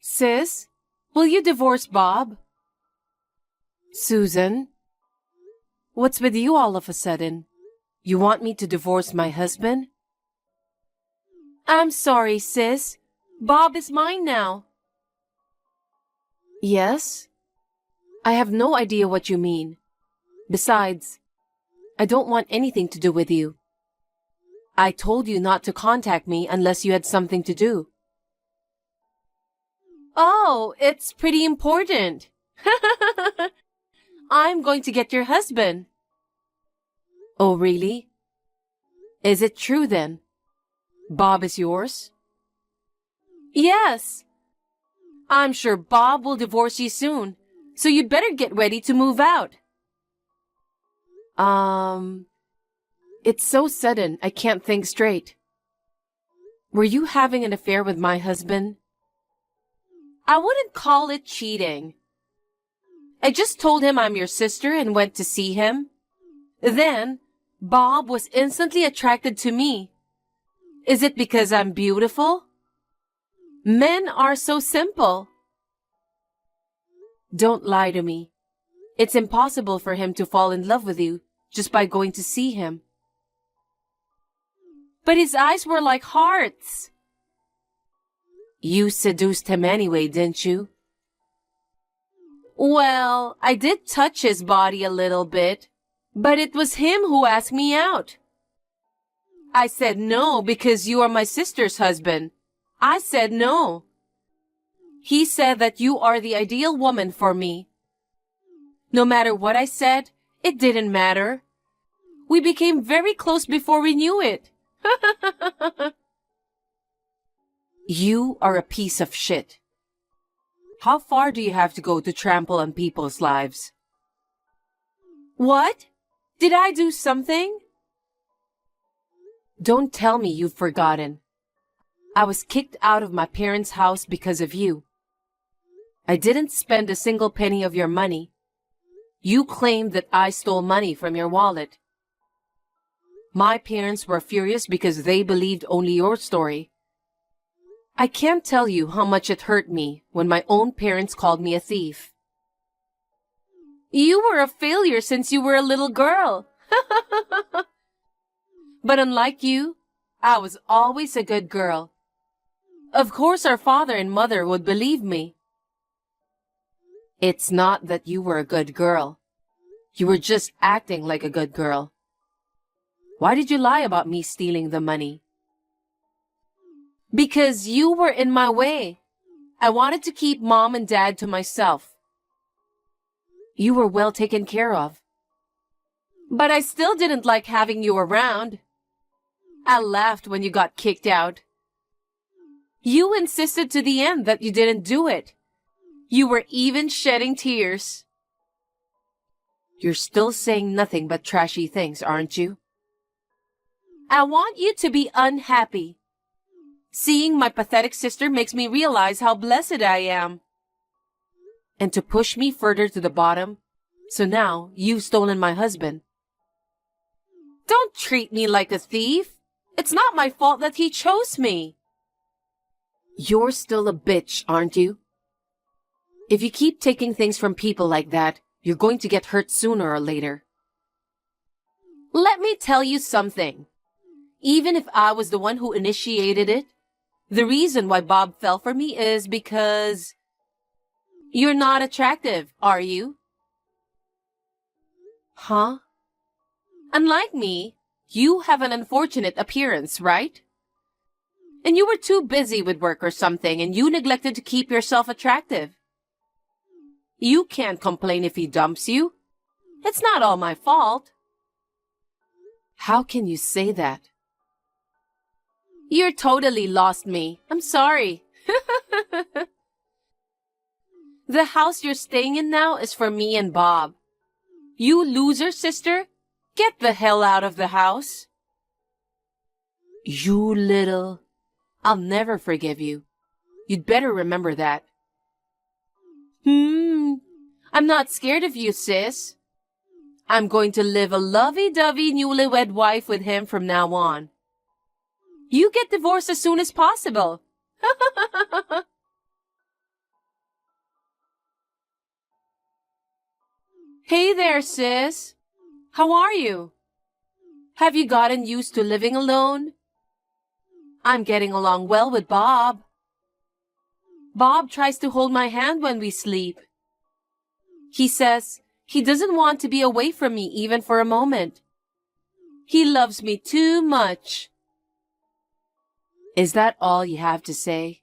Sis, will you divorce Bob? Susan, what's with you all of a sudden? You want me to divorce my husband? I'm sorry, sis. Bob is mine now. Yes? I have no idea what you mean. Besides, I don't want anything to do with you. I told you not to contact me unless you had something to do. Oh, it's pretty important. I'm going to get your husband. Oh, really? Is it true then? Bob is yours? Yes. I'm sure Bob will divorce you soon, so you'd better get ready to move out. It's so sudden, I can't think straight. Were you having an affair with my husband? I wouldn't call it cheating. I just told him I'm your sister and went to see him. Then, Bob was instantly attracted to me. Is it because I'm beautiful? Men are so simple. Don't lie to me. It's impossible for him to fall in love with you just by going to see him. But his eyes were like hearts. You seduced him anyway, didn't you? Well, I did touch his body a little bit, but it was him who asked me out. I said no because you are my sister's husband. I said no. He said that you are the ideal woman for me. No matter what I said, it didn't matter. We became very close before we knew it. You are a piece of shit. How far do you have to go to trample on people's lives? What? Did I do something? Don't tell me you've forgotten. I was kicked out of my parents' house because of you. I didn't spend a single penny of your money. You claimed that I stole money from your wallet. My parents were furious because they believed only your story. I can't tell you how much it hurt me when my own parents called me a thief. You were a failure since you were a little girl. But unlike you, I was always a good girl. Of course our father and mother would believe me. It's not that you were a good girl. You were just acting like a good girl. Why did you lie about me stealing the money? Because you were in my way. I wanted to keep Mom and Dad to myself. You were well taken care of. But I still didn't like having you around. I laughed when you got kicked out. You insisted to the end that you didn't do it. You were even shedding tears. You're still saying nothing but trashy things, aren't you? I want you to be unhappy. Seeing my pathetic sister makes me realize how blessed I am. And to push me further to the bottom, so now you've stolen my husband. Don't treat me like a thief. It's not my fault that he chose me. You're still a bitch, aren't you? If you keep taking things from people like that, you're going to get hurt sooner or later. Let me tell you something. Even if I was the one who initiated it, the reason why Bob fell for me is because you're not attractive, are you? Huh? Unlike me, you have an unfortunate appearance, right? And you were too busy with work or something, and you neglected to keep yourself attractive. You can't complain if he dumps you. It's not all my fault. How can you say that? You're totally lost me. I'm sorry. The house you're staying in now is for me and Bob. You loser, sister. Get the hell out of the house. You little... I'll never forgive you. You'd better remember that. I'm not scared of you, sis. I'm going to live a lovey-dovey newlywed wife with him from now on. You get divorced as soon as possible. there, sis. How are you? Have you gotten used to living alone? I'm getting along well with Bob. Bob tries to hold my hand when we sleep. He says he doesn't want to be away from me even for a moment. He loves me too much. Is that all you have to say?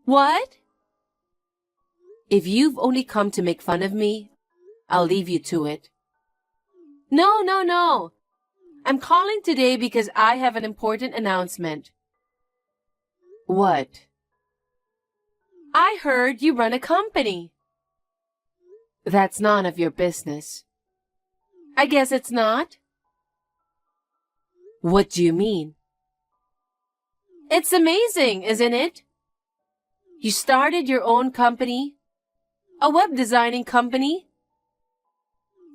What? If you've only come to make fun of me, I'll leave you to it. No. I'm calling today because I have an important announcement. What? I heard you run a company. That's none of your business. I guess it's not. What do you mean? It's amazing, isn't it? You started your own company, a web designing company.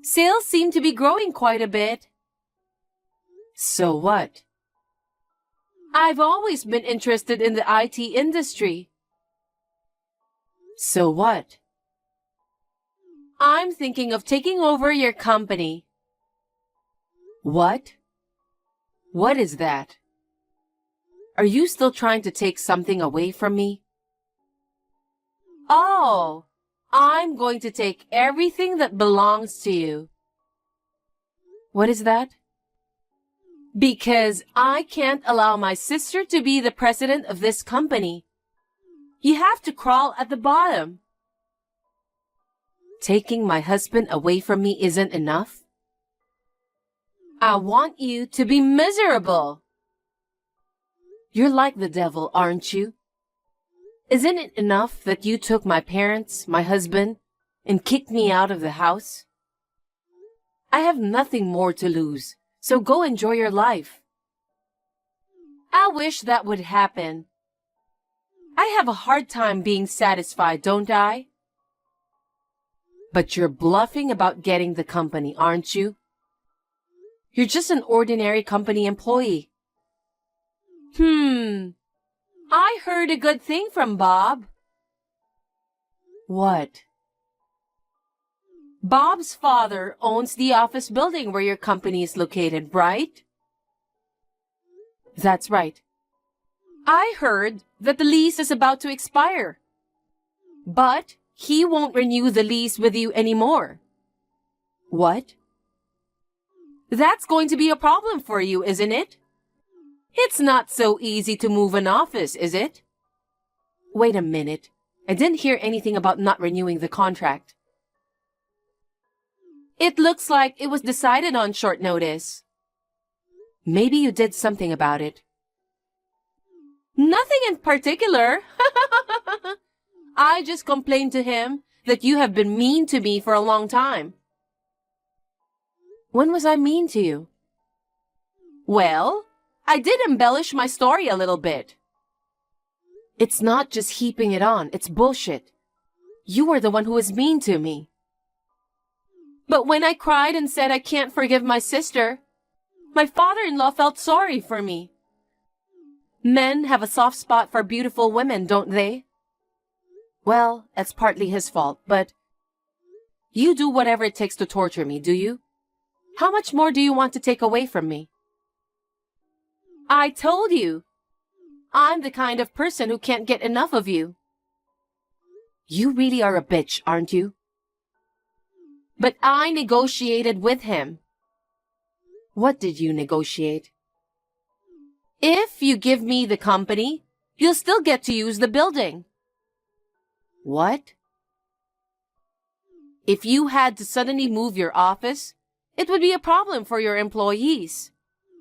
Sales seem to be growing quite a bit. So what? I've always been interested in the IT industry. So what? I'm thinking of taking over your company. What? What is that? Are you still trying to take something away from me? Oh, I'm going to take everything that belongs to you. What is that? Because I can't allow my sister to be the president of this company. You have to crawl at the bottom. Taking my husband away from me isn't enough. I want you to be miserable. You're like the devil, aren't you? Isn't it enough that you took my parents, my husband, and kicked me out of the house? I have nothing more to lose, so go enjoy your life. I wish that would happen. I have a hard time being satisfied, don't I? But you're bluffing about getting the company, aren't you? You're just an ordinary company employee. I heard a good thing from Bob. What? Bob's father owns the office building where your company is located, right? That's right. I heard that the lease is about to expire. But he won't renew the lease with you anymore. What? That's going to be a problem for you, isn't it? It's not so easy to move an office, is it? Wait a minute. I didn't hear anything about not renewing the contract. It looks like it was decided on short notice. Maybe you did something about it. Nothing in particular. I just complained to him that you have been mean to me for a long time. When was I mean to you? Well, I did embellish my story a little bit. It's not just heaping it on, it's bullshit. You were the one who was mean to me. But when I cried and said I can't forgive my sister, my father-in-law felt sorry for me. Men have a soft spot for beautiful women, don't they? Well, that's partly his fault, but you do whatever it takes to torture me, do you? How much more do you want to take away from me? I told you. I'm the kind of person who can't get enough of you. You really are a bitch, aren't you? But I negotiated with him. What did you negotiate? If you give me the company, you'll still get to use the building. What? If you had to suddenly move your office, it would be a problem for your employees.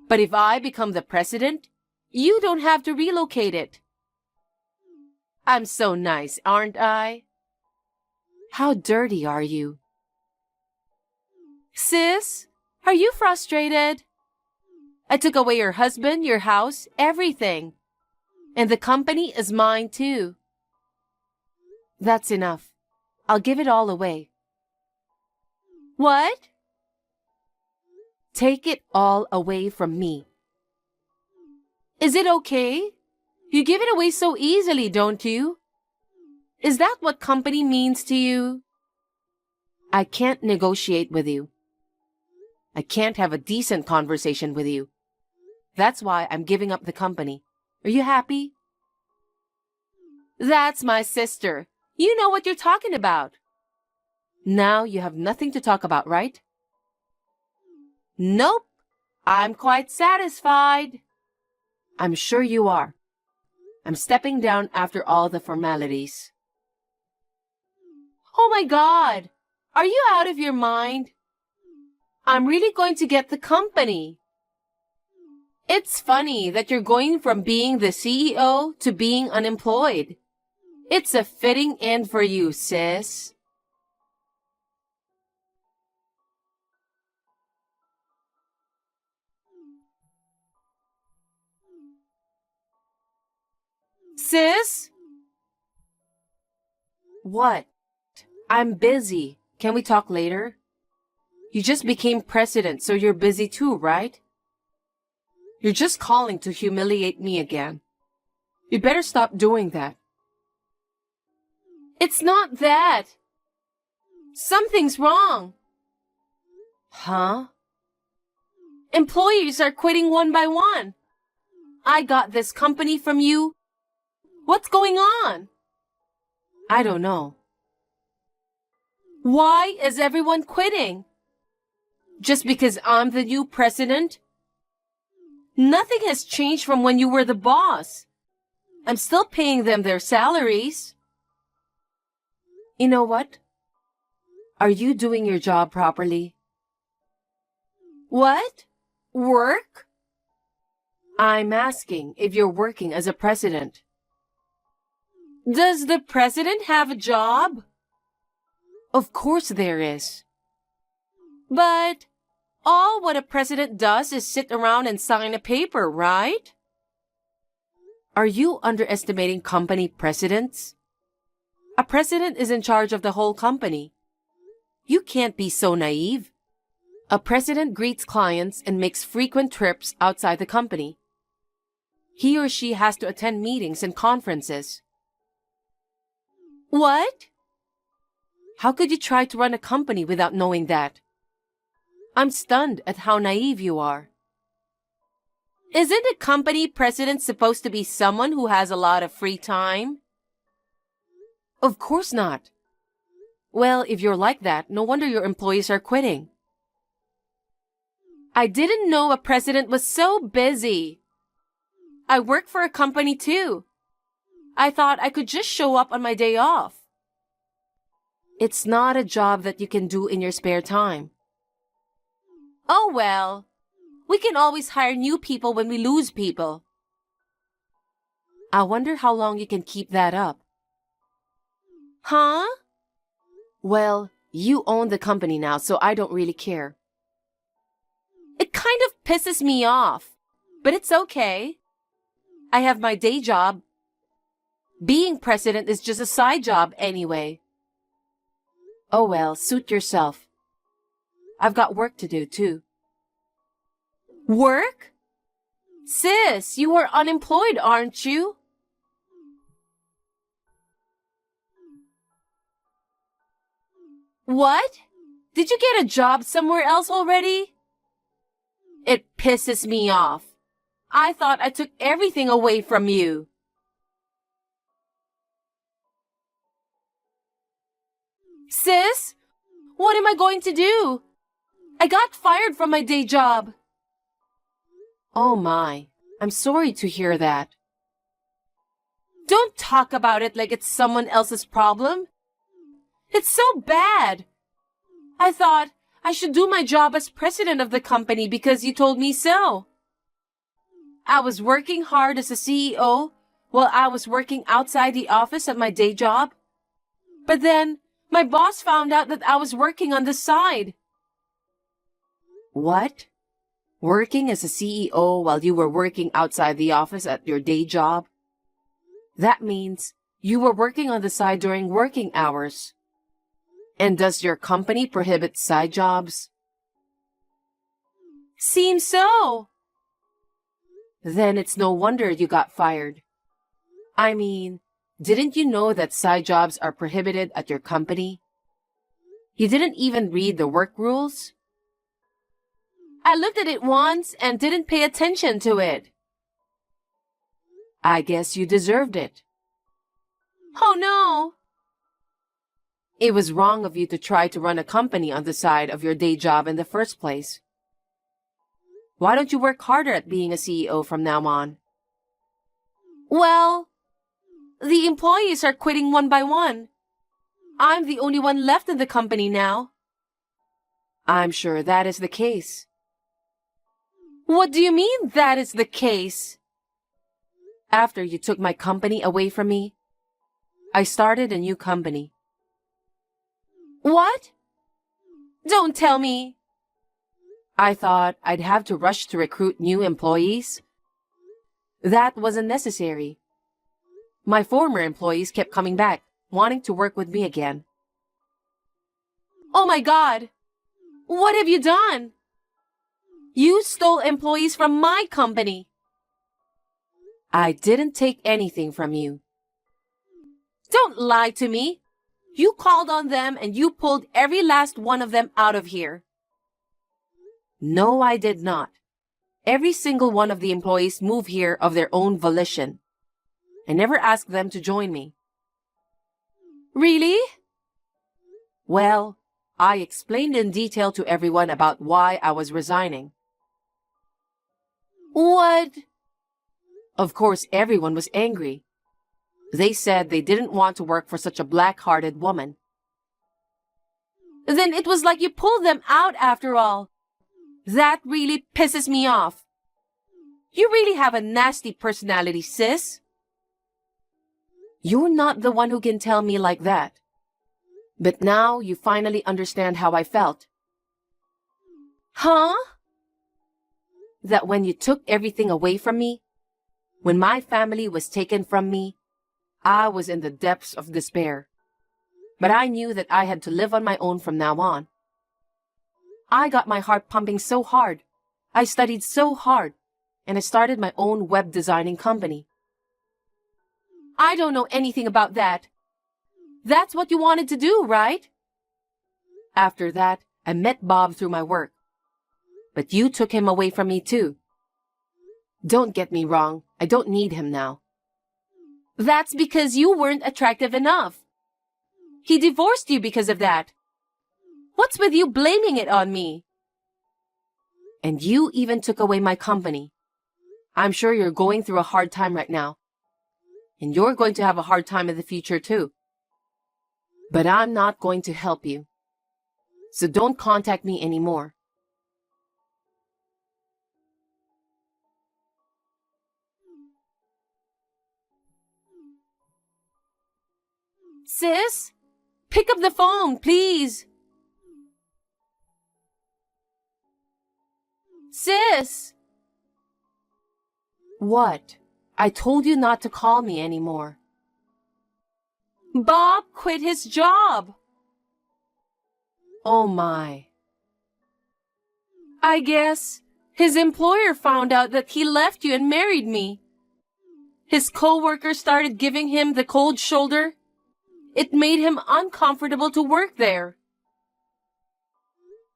But if I become the president, you don't have to relocate it. I'm so nice, aren't I? How dirty are you? Sis, are you frustrated? I took away your husband, your house, everything. And the company is mine too. That's enough. I'll give it all away. What? Take it all away from me. Is it okay? You give it away so easily, don't you? Is that what company means to you? I can't negotiate with you. I can't have a decent conversation with you. That's why I'm giving up the company. Are you happy? That's my sister. You know what you're talking about. Now you have nothing to talk about, right? Nope. I'm quite satisfied. I'm sure you are. I'm stepping down after all the formalities. Oh my God! Are you out of your mind? I'm really going to get the company. It's funny that you're going from being the CEO to being unemployed. It's a fitting end for you, sis. Sis? What? I'm busy. Can we talk later? You just became president, so you're busy too, right? You're just calling to humiliate me again. You'd better stop doing that. It's not that. Something's wrong. Huh? Employees are quitting one by one. I got this company from you. What's going on? I don't know. Why is everyone quitting? Just because I'm the new president? Nothing has changed from when you were the boss. I'm still paying them their salaries. You know what? Are you doing your job properly? What? Work? I'm asking if you're working as a president. Does the president have a job? Of course there is. But all what a president does is sit around and sign a paper, right? Are you underestimating company presidents? A president is in charge of the whole company. You can't be so naive. A president greets clients and makes frequent trips outside the company. He or she has to attend meetings and conferences. What? How could you try to run a company without knowing that? I'm stunned at how naive you are. Isn't a company president supposed to be someone who has a lot of free time? Of course not. Well, if you're like that, no wonder your employees are quitting. I didn't know a president was so busy. I work for a company too. I thought I could just show up on my day off. It's not a job that you can do in your spare time. Oh well, we can always hire new people when we lose people. I wonder how long you can keep that up. Huh? Well, you own the company now, so I don't really care. It kind of pisses me off, but it's okay. I have my day job. Being president is just a side job anyway. Oh well, suit yourself. I've got work to do too. Work? Sis, you are unemployed, aren't you? What? Did you get a job somewhere else already? It pisses me off. I thought I took everything away from you. Sis, what am I going to do? I got fired from my day job. Oh my, I'm sorry to hear that. Don't talk about it like it's someone else's problem. It's so bad. I thought I should do my job as president of the company because you told me so. I was working hard as a CEO while I was working outside the office at my day job. But then my boss found out that I was working on the side. What? Working as a CEO while you were working outside the office at your day job? That means you were working on the side during working hours. And does your company prohibit side jobs? Seems so. Then it's no wonder you got fired. I mean, didn't you know that side jobs are prohibited at your company? You didn't even read the work rules? I looked at it once and didn't pay attention to it. I guess you deserved it. Oh no! It was wrong of you to try to run a company on the side of your day job in the first place. Why don't you work harder at being a CEO from now on? Well, the employees are quitting one by one. I'm the only one left in the company now. I'm sure that is the case. What do you mean that is the case? After you took my company away from me, I started a new company. What? Don't tell me. I thought I'd have to rush to recruit new employees. That wasn't necessary. My former employees kept coming back, wanting to work with me again. Oh my God! What have you done? You stole employees from my company. I didn't take anything from you. Don't lie to me. You called on them and you pulled every last one of them out of here. No, I did not. Every single one of the employees moved here of their own volition. I never asked them to join me. Really? Well, I explained in detail to everyone about why I was resigning. What? Of course, everyone was angry. They said they didn't want to work for such a black-hearted woman. Then it was like you pulled them out after all. That really pisses me off. You really have a nasty personality, sis. You're not the one who can tell me like that. But now you finally understand how I felt. Huh? That when you took everything away from me, when my family was taken from me, I was in the depths of despair. But I knew that I had to live on my own from now on. I got my heart pumping so hard. I studied so hard, and I started my own web designing company. I don't know anything about that. That's what you wanted to do, right? After that, I met Bob through my work. But you took him away from me too. Don't get me wrong, I don't need him now. That's because you weren't attractive enough. He divorced you because of that. What's with you blaming it on me? And you even took away my company. I'm sure you're going through a hard time right now. And you're going to have a hard time in the future too. But I'm not going to help you. So don't contact me anymore. Sis, pick up the phone, please. Sis! What? I told you not to call me anymore. Bob quit his job. Oh my. I guess his employer found out that he left you and married me. His coworkers started giving him the cold shoulder. It made him uncomfortable to work there.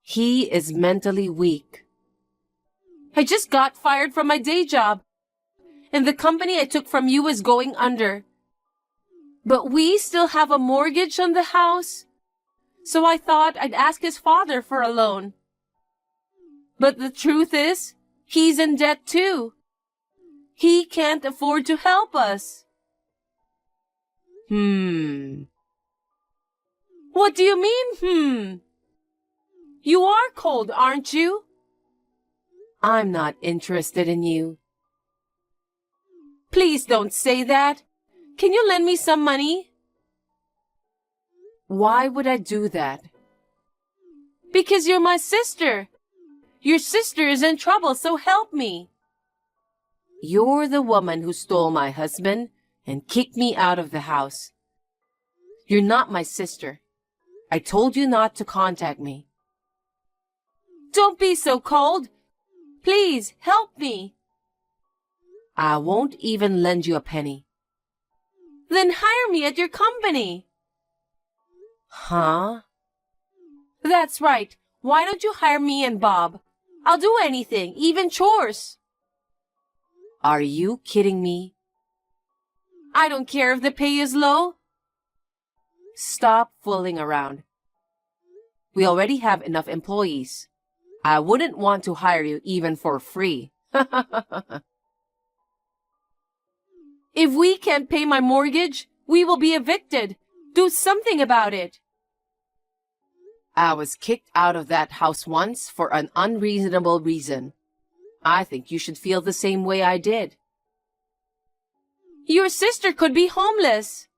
He is mentally weak. I just got fired from my day job, and the company I took from you is going under. But we still have a mortgage on the house, so I thought I'd ask his father for a loan. But the truth is, he's in debt too. He can't afford to help us. What do you mean, You are cold, aren't you? I'm not interested in you. Please don't say that. Can you lend me some money? Why would I do that? Because you're my sister. Your sister is in trouble, so help me. You're the woman who stole my husband and kicked me out of the house. You're not my sister. I told you not to contact me. Don't be so cold. Please, help me. I won't even lend you a penny. Then hire me at your company. Huh? That's right. Why don't you hire me and Bob? I'll do anything, even chores. Are you kidding me? I don't care if the pay is low. Stop fooling around. We already have enough employees. I wouldn't want to hire you even for free. If we can't pay my mortgage, we will be evicted. Do something about it. I was kicked out of that house once for an unreasonable reason. I think you should feel the same way I did. Your sister could be homeless.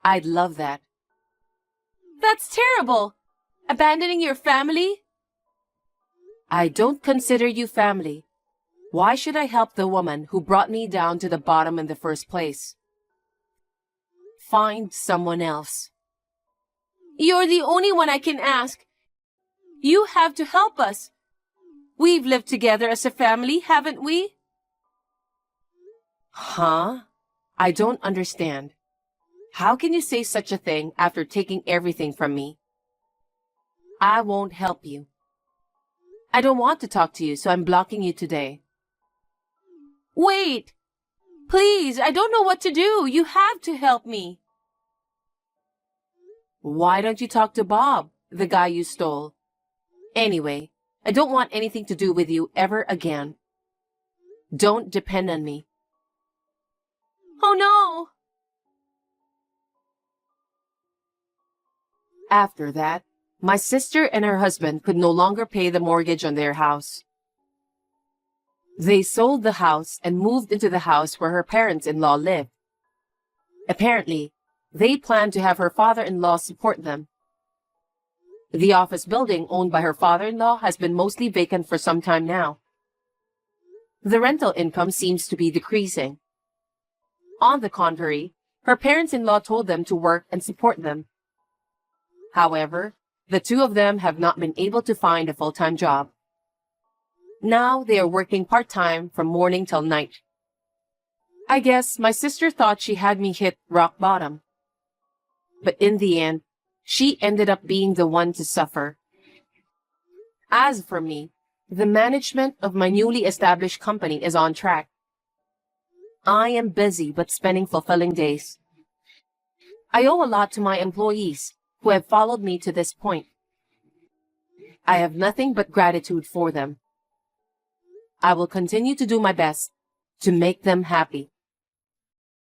I'd love that. That's terrible. Abandoning your family? I don't consider you family. Why should I help the woman who brought me down to the bottom in the first place? Find someone else. You're the only one I can ask. You have to help us. We've lived together as a family, haven't we? Huh? I don't understand. How can you say such a thing after taking everything from me? I won't help you. I don't want to talk to you, so I'm blocking you today. Wait! Please, I don't know what to do. You have to help me. Why don't you talk to Bob, the guy you stole? Anyway, I don't want anything to do with you ever again. Don't depend on me. Oh no! After that, my sister and her husband could no longer pay the mortgage on their house. They sold the house and moved into the house where her parents-in-law lived. Apparently, they planned to have her father-in-law support them. The office building owned by her father-in-law has been mostly vacant for some time now. The rental income seems to be decreasing. On the contrary, her parents-in-law told them to work and support them. However, the two of them have not been able to find a full-time job. Now they are working part-time from morning till night. I guess my sister thought she had me hit rock bottom. But in the end, she ended up being the one to suffer. As for me, the management of my newly established company is on track. I am busy but spending fulfilling days. I owe a lot to my employees who have followed me to this point. I have nothing but gratitude for them. I will continue to do my best to make them happy.